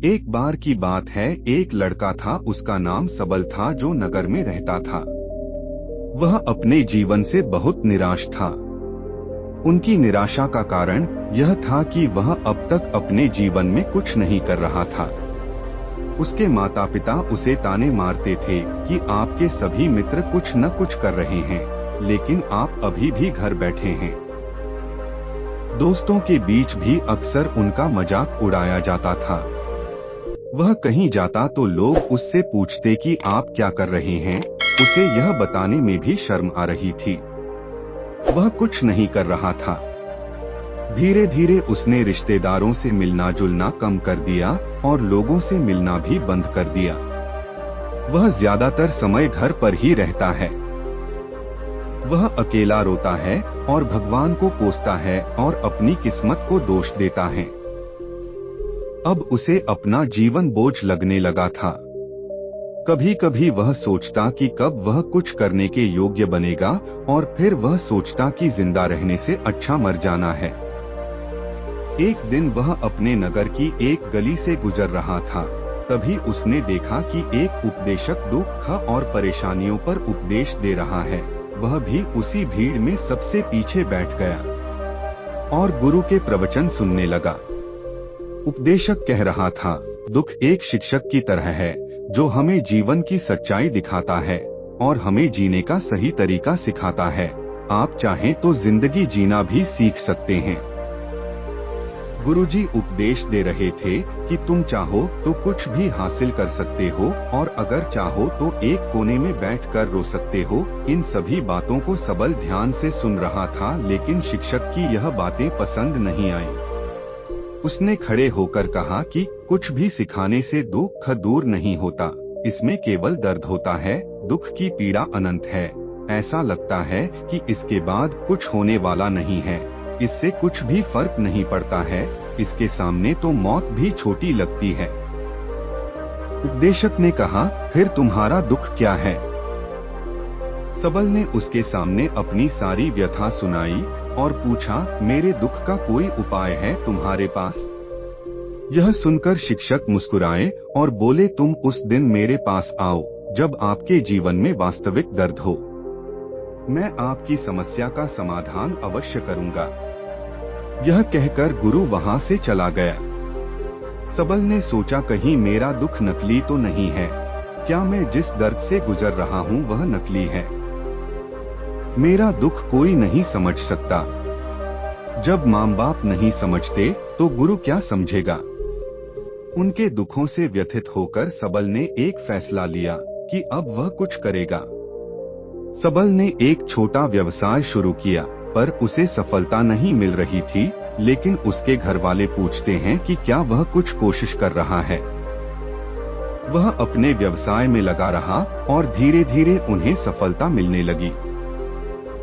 एक बार की बात है, एक लड़का था, उसका नाम सबल था, जो नगर में रहता था। वह अपने जीवन से बहुत निराश था। उनकी निराशा का कारण यह था कि वह अब तक अपने जीवन में कुछ नहीं कर रहा था। उसके माता पिता उसे ताने मारते थे कि आपके सभी मित्र कुछ न कुछ कर रहे हैं, लेकिन आप अभी भी घर बैठे हैं। दोस्तों के बीच भी अक्सर उनका मजाक उड़ाया जाता था। वह कहीं जाता तो लोग उससे पूछते कि आप क्या कर रहे हैं। उसे यह बताने में भी शर्म आ रही थी। वह कुछ नहीं कर रहा था। धीरे धीरे उसने रिश्तेदारों से मिलना जुलना कम कर दिया और लोगों से मिलना भी बंद कर दिया। वह ज्यादातर समय घर पर ही रहता है। वह अकेला रोता है और भगवान को कोसता है और अपनी किस्मत को दोष देता है। अब उसे अपना जीवन बोझ लगने लगा था। कभी कभी वह सोचता कि कब वह कुछ करने के योग्य बनेगा, और फिर वह सोचता कि जिंदा रहने से अच्छा मर जाना है। एक दिन वह अपने नगर की एक गली से गुजर रहा था। तभी उसने देखा कि एक उपदेशक दुख और परेशानियों पर उपदेश दे रहा है। वह भी उसी भीड़ में सबसे पीछे बैठ गया और गुरु के प्रवचन सुनने लगा। उपदेशक कह रहा था, दुख एक शिक्षक की तरह है जो हमें जीवन की सच्चाई दिखाता है और हमें जीने का सही तरीका सिखाता है। आप चाहें तो जिंदगी जीना भी सीख सकते हैं। गुरुजी उपदेश दे रहे थे कि तुम चाहो तो कुछ भी हासिल कर सकते हो और अगर चाहो तो एक कोने में बैठकर रो सकते हो। इन सभी बातों को सबल ध्यान से सुन रहा था, लेकिन शिक्षक की यह बातें पसंद नहीं आई। उसने खड़े होकर कहा कि कुछ भी सिखाने से दुख दूर नहीं होता, इसमें केवल दर्द होता है। दुख की पीड़ा अनंत है। ऐसा लगता है कि इसके बाद कुछ होने वाला नहीं है। इससे कुछ भी फर्क नहीं पड़ता है। इसके सामने तो मौत भी छोटी लगती है। उपदेशक ने कहा, फिर तुम्हारा दुख क्या है? सबल ने उसके सामने अपनी सारी व्यथा सुनाई और पूछा, मेरे दुख का कोई उपाय है तुम्हारे पास? यह सुनकर शिक्षक मुस्कुराए और बोले, तुम उस दिन मेरे पास आओ जब आपके जीवन में वास्तविक दर्द हो। मैं आपकी समस्या का समाधान अवश्य करूंगा। यह कहकर गुरु वहां से चला गया। सबल ने सोचा, कहीं मेरा दुख नकली तो नहीं है? क्या मैं जिस दर्द से गुजर रहा हूँ वह नकली है? मेरा दुख कोई नहीं समझ सकता। जब माँ बाप नहीं समझते तो गुरु क्या समझेगा? उनके दुखों से व्यथित होकर सबल ने एक फैसला लिया कि अब वह कुछ करेगा। सबल ने एक छोटा व्यवसाय शुरू किया, पर उसे सफलता नहीं मिल रही थी। लेकिन उसके घर वाले पूछते हैं कि क्या वह कुछ कोशिश कर रहा है। वह अपने व्यवसाय में लगा रहा और धीरे धीरे उन्हें सफलता मिलने लगी।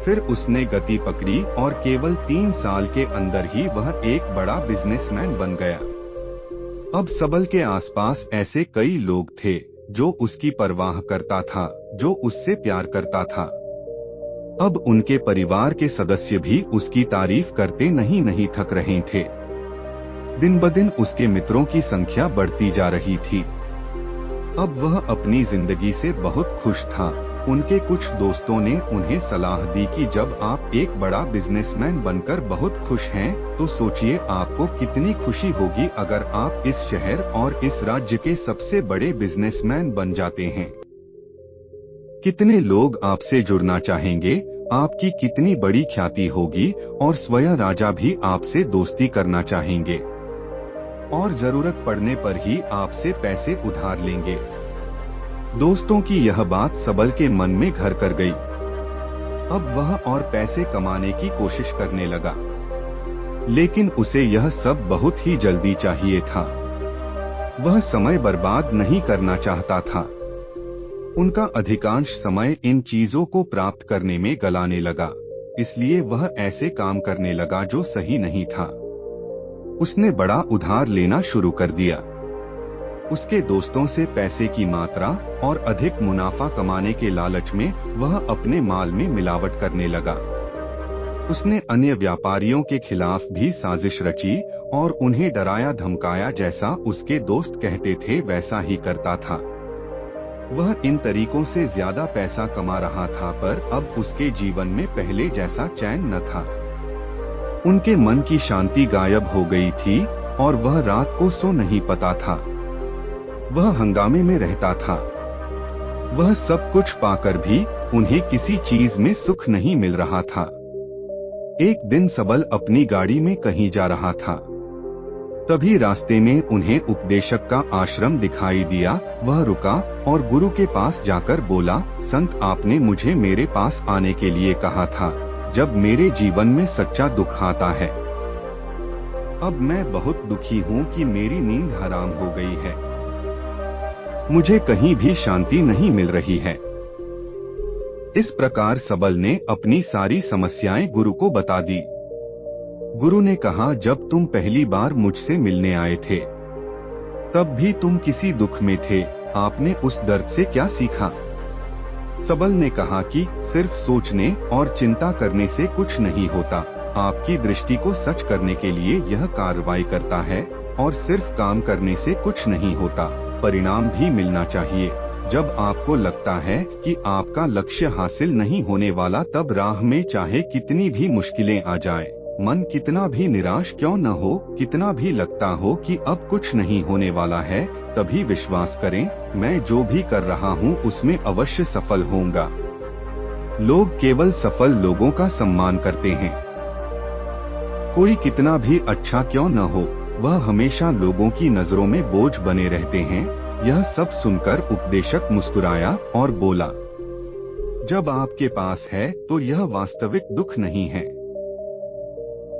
फिर उसने गति पकड़ी और केवल 3 साल के अंदर ही वह एक बड़ा बिजनेसमैन बन गया। अब सबल के आसपास ऐसे कई लोग थे जो उसकी परवाह करता था, जो उससे प्यार करता था। अब उनके परिवार के सदस्य भी उसकी तारीफ करते नहीं थक रहे थे। दिन ब दिन उसके मित्रों की संख्या बढ़ती जा रही थी। अब वह अपनी जिंदगी से बहुत खुश था। उनके कुछ दोस्तों ने उन्हें सलाह दी कि जब आप एक बड़ा बिजनेसमैन बनकर बहुत खुश हैं, तो सोचिए आपको कितनी खुशी होगी अगर आप इस शहर और इस राज्य के सबसे बड़े बिजनेसमैन बन जाते हैं। कितने लोग आपसे जुड़ना चाहेंगे, आपकी कितनी बड़ी ख्याति होगी और स्वयं राजा भी आपसे दोस्ती करना चाहेंगे और जरूरत पड़ने पर ही आपसे पैसे उधार लेंगे। दोस्तों की यह बात सबल के मन में घर कर गई। अब वह और पैसे कमाने की कोशिश करने लगा, लेकिन उसे यह सब बहुत ही जल्दी चाहिए था। वह समय बर्बाद नहीं करना चाहता था। उनका अधिकांश समय इन चीजों को प्राप्त करने में गलाने लगा, इसलिए वह ऐसे काम करने लगा जो सही नहीं था। उसने बड़ा उधार लेना शुरू कर दिया। उसके दोस्तों से पैसे की मात्रा और अधिक मुनाफा कमाने के लालच में वह अपने माल में मिलावट करने लगा। उसने अन्य व्यापारियों के खिलाफ भी साजिश रची और उन्हें डराया धमकाया, जैसा उसके दोस्त कहते थे वैसा ही करता था। वह इन तरीकों से ज्यादा पैसा कमा रहा था, पर अब उसके जीवन में पहले जैसा चैन न था। उनके मन की शांति गायब हो गई थी और वह रात को सो नहीं पाता था। वह हंगामे में रहता था। वह सब कुछ पाकर भी उन्हें किसी चीज में सुख नहीं मिल रहा था। एक दिन सबल अपनी गाड़ी में कहीं जा रहा था। तभी रास्ते में उन्हें उपदेशक का आश्रम दिखाई दिया। वह रुका और गुरु के पास जाकर बोला, संत, आपने मुझे मेरे पास आने के लिए कहा था जब मेरे जीवन में सच्चा दुख आता है। अब मैं बहुत दुखी हूँ कि मेरी नींद हराम हो गई है। मुझे कहीं भी शांति नहीं मिल रही है। इस प्रकार सबल ने अपनी सारी समस्याएं गुरु को बता दी। गुरु ने कहा, जब तुम पहली बार मुझसे मिलने आए थे तब भी तुम किसी दुख में थे। आपने उस दर्द से क्या सीखा? सबल ने कहा कि सिर्फ सोचने और चिंता करने से कुछ नहीं होता। आपकी दृष्टि को सच करने के लिए यह कार्रवाई करता है और सिर्फ काम करने से कुछ नहीं होता, परिणाम भी मिलना चाहिए। जब आपको लगता है कि आपका लक्ष्य हासिल नहीं होने वाला, तब राह में चाहे कितनी भी मुश्किलें आ जाए, मन कितना भी निराश क्यों न हो, कितना भी लगता हो कि अब कुछ नहीं होने वाला है, तभी विश्वास करें, मैं जो भी कर रहा हूँ उसमें अवश्य सफल होऊंगा। लोग केवल सफल लोगों का सम्मान करते हैं। कोई कितना भी अच्छा क्यों न हो, वह हमेशा लोगों की नजरों में बोझ बने रहते हैं। यह सब सुनकर उपदेशक मुस्कुराया और बोला, जब आपके पास है तो यह वास्तविक दुख नहीं है।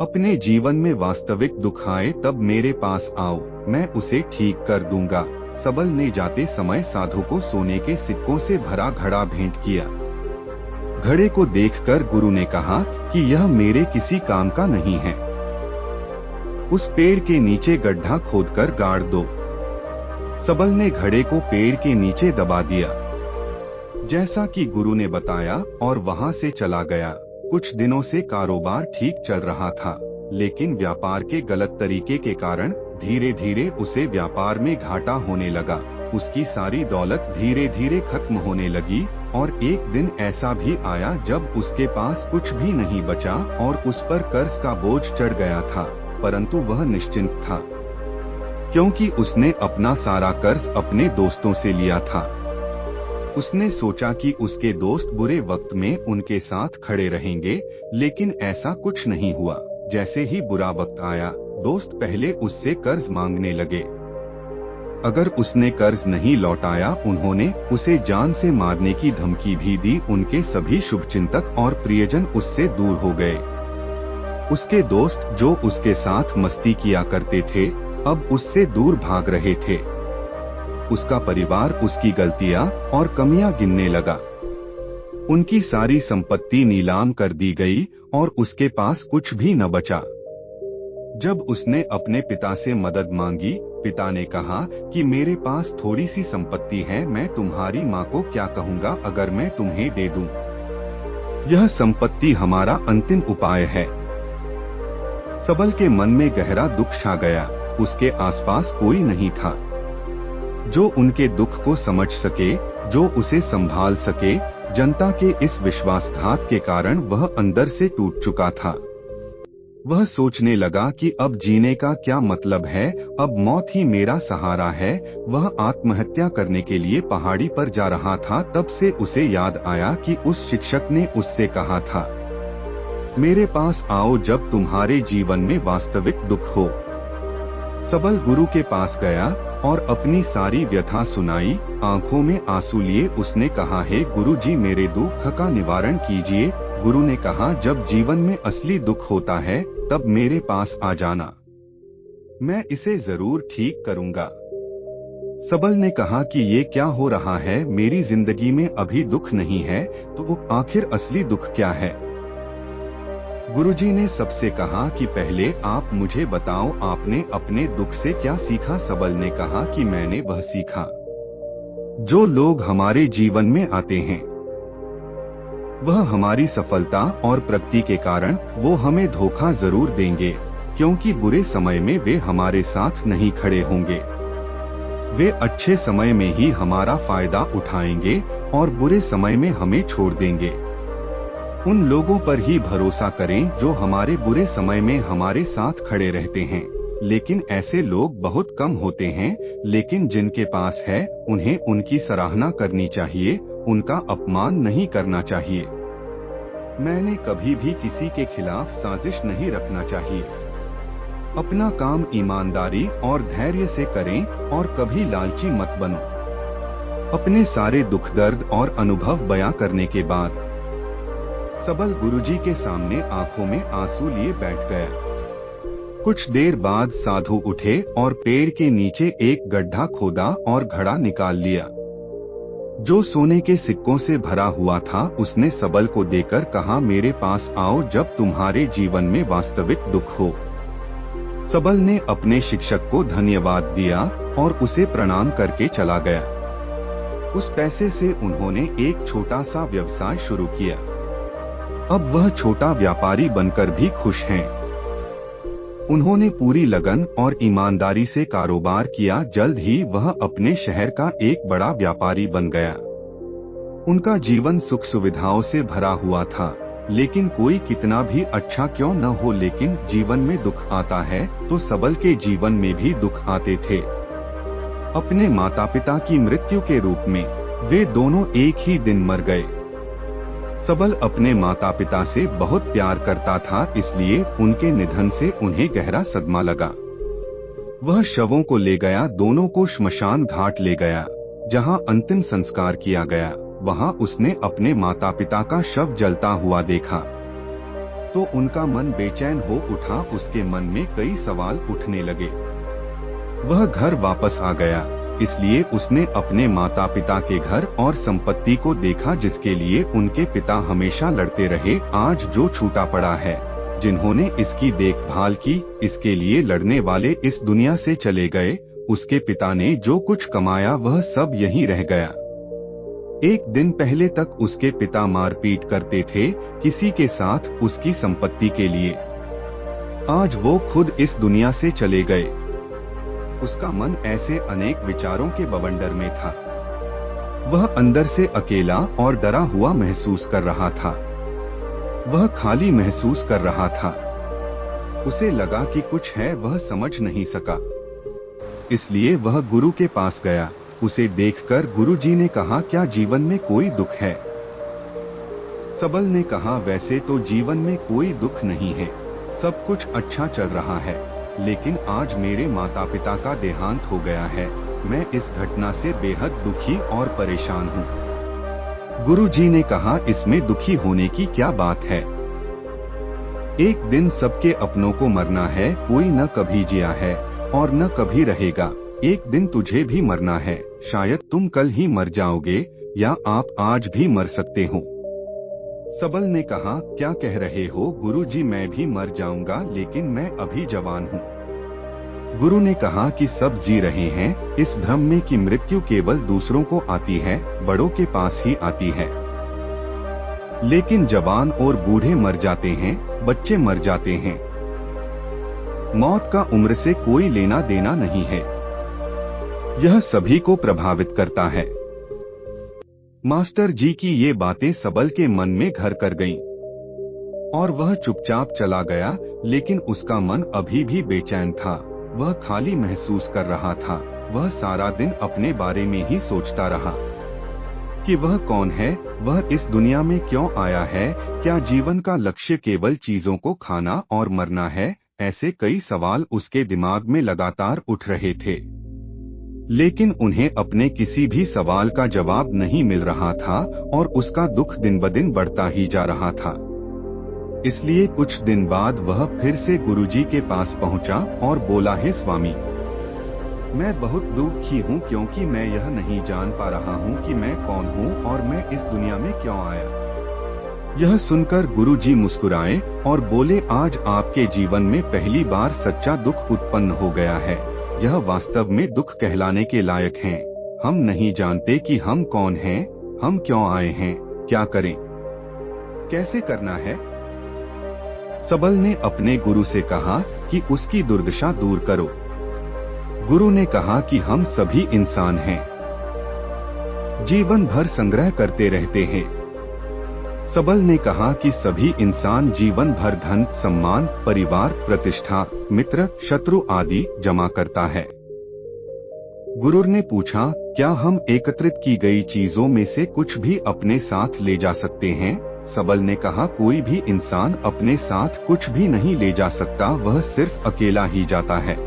अपने जीवन में वास्तविक दुख आए तब मेरे पास आओ, मैं उसे ठीक कर दूंगा। सबल ने जाते समय साधु को सोने के सिक्कों से भरा घड़ा भेंट किया। घड़े को देखकर गुरु ने कहा कि यह मेरे किसी काम का नहीं है। उस पेड़ के नीचे गड्ढा खोदकर गाड़ दो। सबल ने घड़े को पेड़ के नीचे दबा दिया, जैसा कि गुरु ने बताया, और वहां से चला गया। कुछ दिनों से कारोबार ठीक चल रहा था, लेकिन व्यापार के गलत तरीके के कारण धीरे धीरे उसे व्यापार में घाटा होने लगा। उसकी सारी दौलत धीरे धीरे खत्म होने लगी और एक दिन ऐसा भी आया जब उसके पास कुछ भी नहीं बचा और उस पर कर्ज का बोझ चढ़ गया था, परंतु वह निश्चिंत था, क्योंकि उसने अपना सारा कर्ज अपने दोस्तों से लिया था। उसने सोचा कि उसके दोस्त बुरे वक्त में उनके साथ खड़े रहेंगे, लेकिन ऐसा कुछ नहीं हुआ। जैसे ही बुरा वक्त आया, दोस्त पहले उससे कर्ज मांगने लगे। अगर उसने कर्ज नहीं लौटाया, उन्होंने उसे जान से मारने की धमकी भी दी। उनके सभी शुभचिंतक और प्रियजन उससे दूर हो गए। उसके दोस्त जो उसके साथ मस्ती किया करते थे, अब उससे दूर भाग रहे थे। उसका परिवार उसकी गलतियां और कमियां गिनने लगा। उनकी सारी संपत्ति नीलाम कर दी गई और उसके पास कुछ भी न बचा। जब उसने अपने पिता से मदद मांगी, पिता ने कहा कि मेरे पास थोड़ी सी संपत्ति है, मैं तुम्हारी माँ को क्या कहूँगा अगर मैं तुम्हें दे दूं? यह संपत्ति हमारा अंतिम उपाय है। सबल के मन में गहरा दुख छा गया। उसके आसपास कोई नहीं था जो उनके दुख को समझ सके, जो उसे संभाल सके। जनता के इस विश्वासघात के कारण वह अंदर से टूट चुका था। वह सोचने लगा कि अब जीने का क्या मतलब है, अब मौत ही मेरा सहारा है। वह आत्महत्या करने के लिए पहाड़ी पर जा रहा था, तब से उसे याद आया कि उस शिक्षक ने उससे कहा था, मेरे पास आओ जब तुम्हारे जीवन में वास्तविक दुख हो। सबल गुरु के पास गया और अपनी सारी व्यथा सुनाई। आंखों में आंसू लिए उसने कहा, हे गुरुजी, मेरे दुख का निवारण कीजिए। गुरु ने कहा, जब जीवन में असली दुख होता है तब मेरे पास आ जाना, मैं इसे जरूर ठीक करूंगा। सबल ने कहा कि ये क्या हो रहा है, मेरी जिंदगी में अभी दुख नहीं है, तो वो आखिर असली दुख क्या है? गुरुजी ने सबसे कहा कि पहले आप मुझे बताओ, आपने अपने दुख से क्या सीखा? सबल ने कहा कि मैंने वह सीखा जो लोग हमारे जीवन में आते हैं वह हमारी सफलता और प्रगति के कारण वो हमें धोखा जरूर देंगे, क्योंकि बुरे समय में वे हमारे साथ नहीं खड़े होंगे। वे अच्छे समय में ही हमारा फायदा उठाएंगे और बुरे समय में हमें छोड़ देंगे। उन लोगों पर ही भरोसा करें जो हमारे बुरे समय में हमारे साथ खड़े रहते हैं, लेकिन ऐसे लोग बहुत कम होते हैं। लेकिन जिनके पास है उन्हें उनकी सराहना करनी चाहिए, उनका अपमान नहीं करना चाहिए। मैंने कभी भी किसी के खिलाफ साजिश नहीं रखना चाहिए। अपना काम ईमानदारी और धैर्य से करें और कभी लालची मत बनो। अपने सारे दुख दर्द और अनुभव बयां करने के बाद सबल गुरुजी के सामने आंखों में आंसू लिए बैठ गया। कुछ देर बाद साधु उठे और पेड़ के नीचे एक गड्ढा खोदा और घड़ा निकाल लिया, जो सोने के सिक्कों से भरा हुआ था। उसने सबल को देकर कहा, मेरे पास आओ जब तुम्हारे जीवन में वास्तविक दुख हो। सबल ने अपने शिक्षक को धन्यवाद दिया और उसे प्रणाम करके चला गया। उस पैसे से उन्होंने एक छोटा सा व्यवसाय शुरू किया। अब वह छोटा व्यापारी बनकर भी खुश हैं। उन्होंने पूरी लगन और ईमानदारी से कारोबार किया। जल्द ही वह अपने शहर का एक बड़ा व्यापारी बन गया। उनका जीवन सुख सुविधाओं से भरा हुआ था, लेकिन कोई कितना भी अच्छा क्यों न हो, लेकिन जीवन में दुख आता है तो सबल के जीवन में भी दुख आते थे। अपने माता पिता की मृत्यु के रूप में वे दोनों एक ही दिन मर गए। सबल अपने माता पिता से बहुत प्यार करता था, इसलिए उनके निधन से उन्हें गहरा सदमा लगा। वह शवों को ले गया, दोनों को श्मशान घाट ले गया, जहां अंतिम संस्कार किया गया। वहां उसने अपने माता पिता का शव जलता हुआ देखा तो उनका मन बेचैन हो उठा। उसके मन में कई सवाल उठने लगे। वह घर वापस आ गया, इसलिए उसने अपने माता पिता के घर और संपत्ति को देखा, जिसके लिए उनके पिता हमेशा लड़ते रहे। आज जो छूटा पड़ा है, जिन्होंने इसकी देखभाल की, इसके लिए लड़ने वाले इस दुनिया से चले गए। उसके पिता ने जो कुछ कमाया वह सब यहीं रह गया। एक दिन पहले तक उसके पिता मारपीट करते थे किसी के साथ उसकी संपत्ति के लिए। आज वो खुद इस दुनिया से चले गए। उसका मन ऐसे अनेक विचारों के बवंडर में था। वह अंदर से अकेला और डरा हुआ महसूस कर रहा था। वह खाली महसूस कर रहा था। उसे लगा कि कुछ है, वह समझ नहीं सका। इसलिए वह गुरु के पास गया। उसे देखकर गुरुजी ने कहा, क्या जीवन में कोई दुख है? सबल ने कहा, वैसे तो जीवन में कोई दुख नहीं है, सब कुछ अच्छा चल रहा है, लेकिन आज मेरे माता पिता का देहांत हो गया है। मैं इस घटना से बेहद दुखी और परेशान हूँ। गुरुजी ने कहा, इसमें दुखी होने की क्या बात है? एक दिन सबके अपनों को मरना है। कोई न कभी जिया है और न कभी रहेगा। एक दिन तुझे भी मरना है। शायद तुम कल ही मर जाओगे या आप आज भी मर सकते हो। सबल ने कहा, क्या कह रहे हो गुरुजी? मैं भी मर जाऊंगा, लेकिन मैं अभी जवान हूँ। गुरु ने कहा कि सब जी रहे हैं इस भ्रम में कि मृत्यु केवल दूसरों को आती है, बड़ों के पास ही आती है। लेकिन जवान और बूढ़े मर जाते हैं, बच्चे मर जाते हैं। मौत का उम्र से कोई लेना देना नहीं है। यह सभी को प्रभावित करता है। मास्टर जी की ये बातें सबल के मन में घर कर गईं और वह चुपचाप चला गया, लेकिन उसका मन अभी भी बेचैन था। वह खाली महसूस कर रहा था। वह सारा दिन अपने बारे में ही सोचता रहा कि वह कौन है, वह इस दुनिया में क्यों आया है, क्या जीवन का लक्ष्य केवल चीजों को खाना और मरना है? ऐसे कई सवाल उसके दिमाग में लगातार उठ रहे थे, लेकिन उन्हें अपने किसी भी सवाल का जवाब नहीं मिल रहा था और उसका दुख दिन ब दिन बढ़ता ही जा रहा था। इसलिए कुछ दिन बाद वह फिर से गुरुजी के पास पहुंचा और बोला, हे स्वामी, मैं बहुत दुखी हूँ, क्योंकि मैं यह नहीं जान पा रहा हूँ कि मैं कौन हूँ और मैं इस दुनिया में क्यों आया। यह सुनकर गुरुजी मुस्कुराए और बोले, आज आपके जीवन में पहली बार सच्चा दुख उत्पन्न हो गया है। यह वास्तव में दुख कहलाने के लायक हैं। हम नहीं जानते कि हम कौन हैं, हम क्यों आए हैं, क्या करें। कैसे करना है? सबल ने अपने गुरु से कहा कि उसकी दुर्दशा दूर करो। गुरु ने कहा कि हम सभी इंसान हैं, जीवन भर संग्रह करते रहते हैं। सबल ने कहा कि सभी इंसान जीवन भर धन, सम्मान, परिवार, प्रतिष्ठा, मित्र, शत्रु आदि जमा करता है। गुरु ने पूछा, क्या हम एकत्रित की गई चीजों में से कुछ भी अपने साथ ले जा सकते हैं? सबल ने कहा, कोई भी इंसान अपने साथ कुछ भी नहीं ले जा सकता, वह सिर्फ अकेला ही जाता है।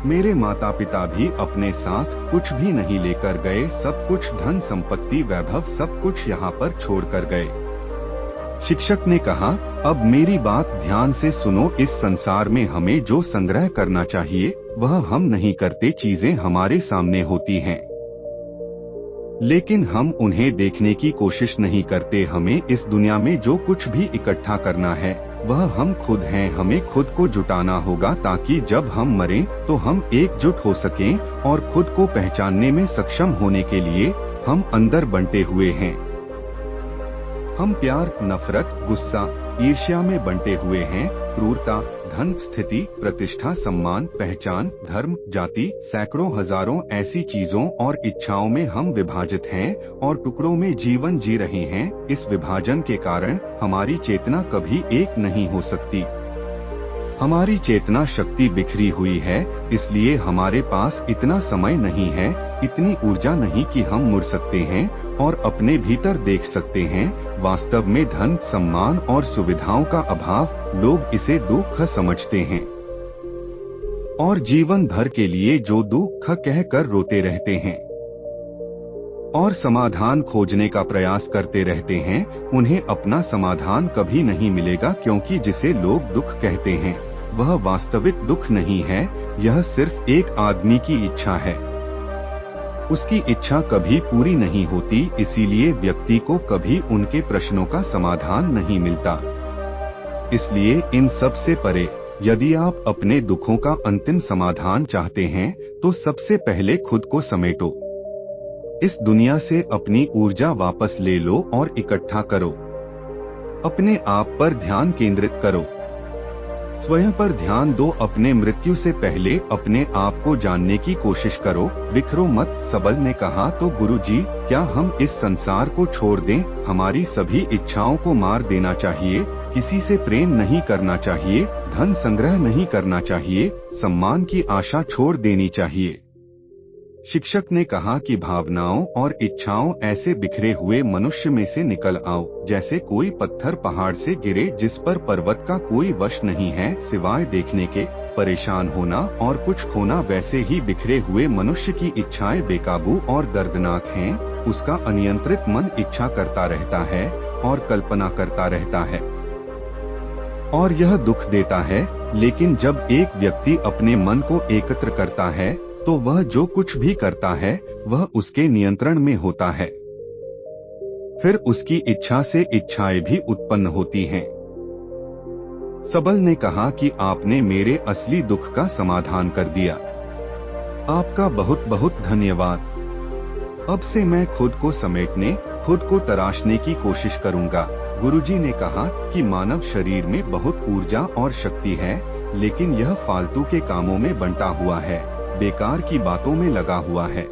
मेरे माता पिता भी अपने साथ कुछ भी नहीं लेकर गए, सब कुछ धन संपत्ति वैभव सब कुछ यहाँ पर छोड़कर गए। शिक्षक ने कहा, अब मेरी बात ध्यान से सुनो, इस संसार में हमें जो संग्रह करना चाहिए वह हम नहीं करते। चीजें हमारे सामने होती हैं, लेकिन हम उन्हें देखने की कोशिश नहीं करते। हमें इस दुनिया में जो कुछ भी इकट्ठा करना है वह हम खुद हैं। हमें खुद को जुटाना होगा ताकि जब हम मरें तो हम एकजुट हो सकें और खुद को पहचानने में सक्षम होने के लिए हम अंदर बंटे हुए हैं। हम प्यार, नफरत, गुस्सा, ईर्ष्या में बंटे हुए हैं। क्रूरता, धन, स्थिति, प्रतिष्ठा, सम्मान, पहचान, धर्म, जाति, सैकड़ों हजारों ऐसी चीजों और इच्छाओं में हम विभाजित हैं और टुकड़ों में जीवन जी रहे हैं। इस विभाजन के कारण हमारी चेतना कभी एक नहीं हो सकती। हमारी चेतना शक्ति बिखरी हुई है, इसलिए हमारे पास इतना समय नहीं है, इतनी ऊर्जा नहीं कि हम मुड़ सकते हैं और अपने भीतर देख सकते हैं। वास्तव में धन, सम्मान और सुविधाओं का अभाव, लोग इसे दुख समझते हैं और जीवन भर के लिए जो दुख कहकर रोते रहते हैं और समाधान खोजने का प्रयास करते रहते हैं, उन्हें अपना समाधान कभी नहीं मिलेगा, क्योंकि जिसे लोग दुख कहते हैं वह वास्तविक दुख नहीं है, यह सिर्फ एक आदमी की इच्छा है। उसकी इच्छा कभी पूरी नहीं होती, इसीलिए व्यक्ति को कभी उनके प्रश्नों का समाधान नहीं मिलता। इसलिए इन सब से परे, यदि आप अपने दुखों का अंतिम समाधान चाहते हैं तो सबसे पहले खुद को समेटो। इस दुनिया से अपनी ऊर्जा वापस ले लो और इकट्ठा करो। अपने आप पर ध्यान केंद्रित करो, स्वयं पर ध्यान दो। अपने मृत्यु से पहले अपने आप को जानने की कोशिश करो, बिखरो मत। सबल ने कहा, तो गुरुजी, क्या हम इस संसार को छोड़ दें? हमारी सभी इच्छाओं को मार देना चाहिए, किसी से प्रेम नहीं करना चाहिए, धन संग्रह नहीं करना चाहिए, सम्मान की आशा छोड़ देनी चाहिए। शिक्षक ने कहा कि भावनाओं और इच्छाओं ऐसे बिखरे हुए मनुष्य में से निकल आओ, जैसे कोई पत्थर पहाड़ से गिरे जिस पर पर्वत का कोई वश नहीं है सिवाय देखने के। परेशान होना और कुछ खोना, वैसे ही बिखरे हुए मनुष्य की इच्छाएं बेकाबू और दर्दनाक हैं। उसका अनियंत्रित मन इच्छा करता रहता है और कल्पना करता रहता है और यह दुख देता है। लेकिन जब एक व्यक्ति अपने मन को एकत्र करता है तो वह जो कुछ भी करता है वह उसके नियंत्रण में होता है। फिर उसकी इच्छा से इच्छाएं भी उत्पन्न होती हैं। सबल ने कहा कि आपने मेरे असली दुख का समाधान कर दिया। आपका बहुत बहुत धन्यवाद। अब से मैं खुद को समेटने, खुद को तराशने की कोशिश करूंगा। गुरुजी ने कहा कि मानव शरीर में बहुत ऊर्जा और शक्ति है, लेकिन यह फालतू के कामों में बंटा हुआ है, बेकार की बातों में लगा हुआ है।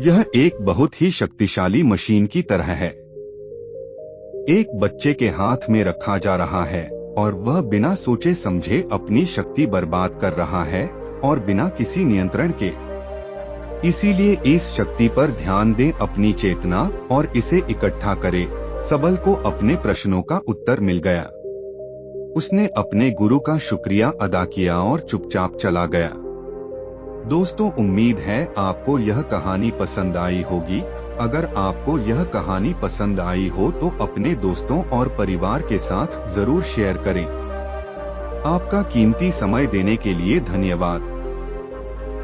यह एक बहुत ही शक्तिशाली मशीन की तरह है। एक बच्चे के हाथ में रखा जा रहा है और वह बिना सोचे समझे अपनी शक्ति बर्बाद कर रहा है और बिना किसी नियंत्रण के। इसीलिए इस शक्ति पर ध्यान दें, अपनी चेतना, और इसे इकट्ठा करें। सबल को अपने प्रश्नों का उत्तर मिल गया। उसने अपने गुरु का शुक्रिया अदा किया और चुपचाप चला गया। दोस्तों, उम्मीद है आपको यह कहानी पसंद आई होगी। अगर आपको यह कहानी पसंद आई हो तो अपने दोस्तों और परिवार के साथ जरूर शेयर करें। आपका कीमती समय देने के लिए धन्यवाद।